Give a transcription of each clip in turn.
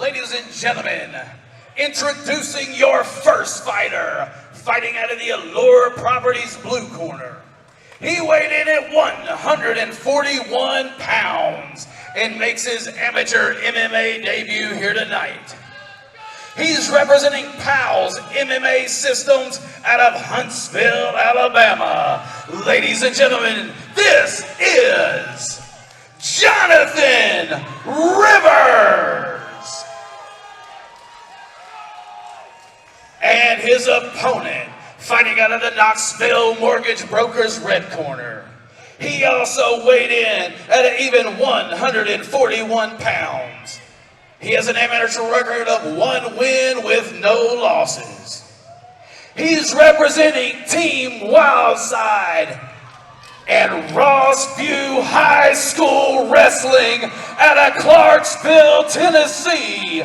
Ladies and gentlemen, introducing your first fighter, fighting out of the Allure Properties blue corner. He weighed in at 141 pounds and makes his amateur MMA debut here tonight. He's representing PAL's MMA Systems out of Huntsville, Alabama. Ladies and gentlemen, this is Jonathan Rivers. And his opponent, fighting out of the Knoxville Mortgage Brokers red corner. He also weighed in at an even 141 pounds. He has an amateur record of 1 win with no losses. He's representing Team Wildside and Rossview High School Wrestling out of Clarksville, Tennessee.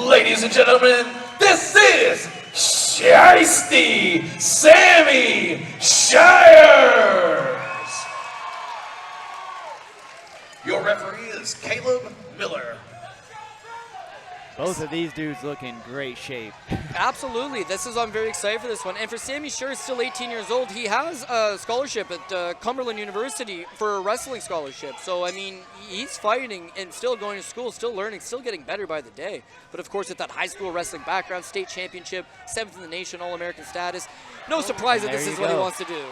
Ladies and gentlemen, this is Shiesty Sammy Shires. Your referee is Caleb Miller. Both of these dudes look in great shape. Absolutely. I'm very excited for this one. And for Sammy Shires, still 18 years old, he has a scholarship at Cumberland University for a wrestling scholarship. So, I mean, he's fighting and still going to school, still learning, still getting better by the day. But, of course, with that high school wrestling background, state championship, 7th in the nation, All-American status, no surprise that this is what he wants to do.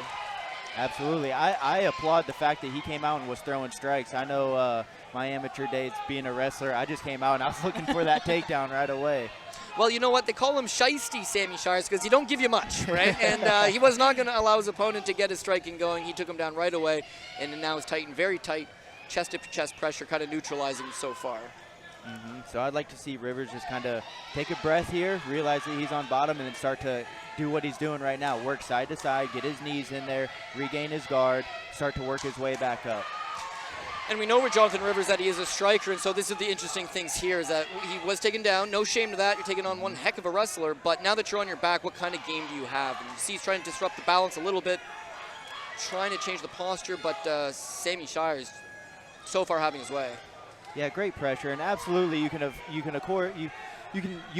Absolutely. I applaud the fact that he came out and was throwing strikes. I know my amateur days being a wrestler, I just came out and I was looking for that takedown right away. Well, you know what? They call him Shiesty Sammy Shires because he don't give you much, right? And he was not going to allow his opponent to get his striking going. He took him down right away, and now is tight and very tight, chest-to-chest pressure, kind of neutralizing so far. So I'd like to see Rivers just kind of take a breath here, realize that he's on bottom, and then start to do what he's doing right now. Work side to side, get his knees in there, regain his guard, start to work his way back up. And we know with Jonathan Rivers that he is a striker, and so this is the interesting things here is that he was taken down. No shame to that. You're taking on one heck of a wrestler, but now that you're on your back, what kind of game do you have? And you see he's trying to disrupt the balance a little bit, trying to change the posture, but Sammy Shires so far having his way. Yeah, great pressure, and absolutely you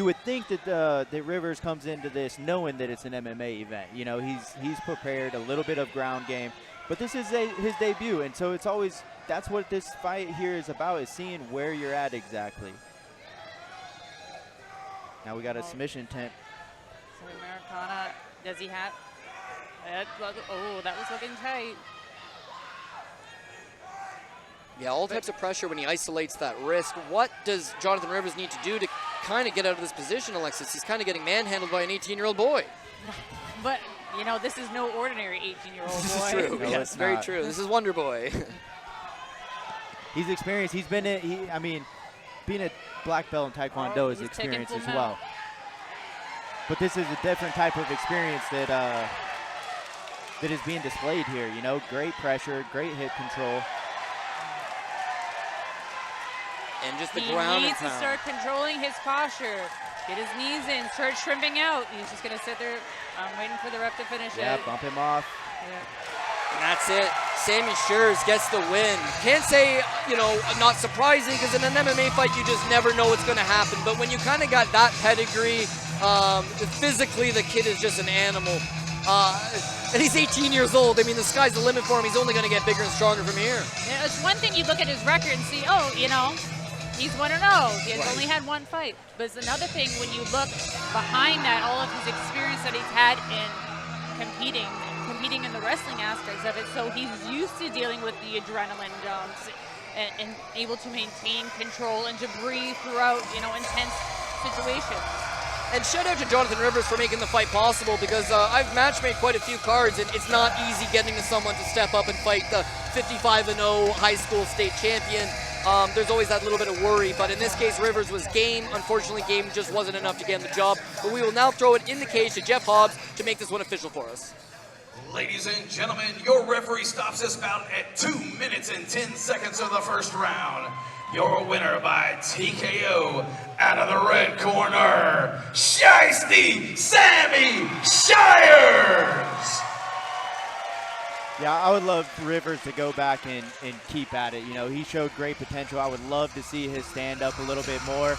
would think that that Rivers comes into this knowing that it's an MMA event. You know, he's prepared a little bit of ground game, but this is his debut, and so it's always that's what this fight here is about, is seeing where you're at exactly. Now we got a submission attempt. So Americana, does he have? Oh, that was looking tight. Yeah, all types of pressure when he isolates that wrist. What does Jonathan Rivers need to do to kind of get out of this position, Alexis? He's kind of getting manhandled by an 18-year-old boy. But, you know, this is no ordinary 18-year-old boy. This is true. No, Yes, very true. This is Wonder Boy. He's experienced. He's been I mean, being a black belt in Taekwondo is experience as well. But this is a different type of experience that that is being displayed here. You know, great pressure, great hip control. And just the ground He needs to start controlling his posture. Get his knees in, start shrimping out. He's just going to sit there. I'm waiting for the ref to finish it. Yeah, bump him off. Yeah. And that's it. Sammy Shires gets the win. Can't say, you know, not surprising, because in an MMA fight, you just never know what's going to happen. But when you kind of got that pedigree, physically, the kid is just an animal. And he's 18 years old. I mean, the sky's the limit for him. He's only going to get bigger and stronger from here. Yeah, it's one thing you look at his record and see, oh, you know, he's 1-0. He has only had one fight. But it's another thing when you look behind that, all of his experience that he's had in competing in the wrestling aspects of it. So he's used to dealing with the adrenaline dumps and able to maintain control and to breathe throughout, you know, intense situations. And shout out to Jonathan Rivers for making the fight possible, because I've matchmade quite a few cards, and it's not easy getting to someone to step up and fight the 55-0 high school state champion. There's always that little bit of worry, but in this case, Rivers was game. Unfortunately, game just wasn't enough to get him the job. But we will now throw it in the cage to Jeff Hobbs to make this one official for us. Ladies and gentlemen, your referee stops this bout at 2 minutes and 10 seconds of the first round. Your winner by TKO out of the red corner, Shiesty Sammy Shires. Yeah, I would love Rivers to go back and keep at it. You know, he showed great potential. I would love to see his stand up a little bit more.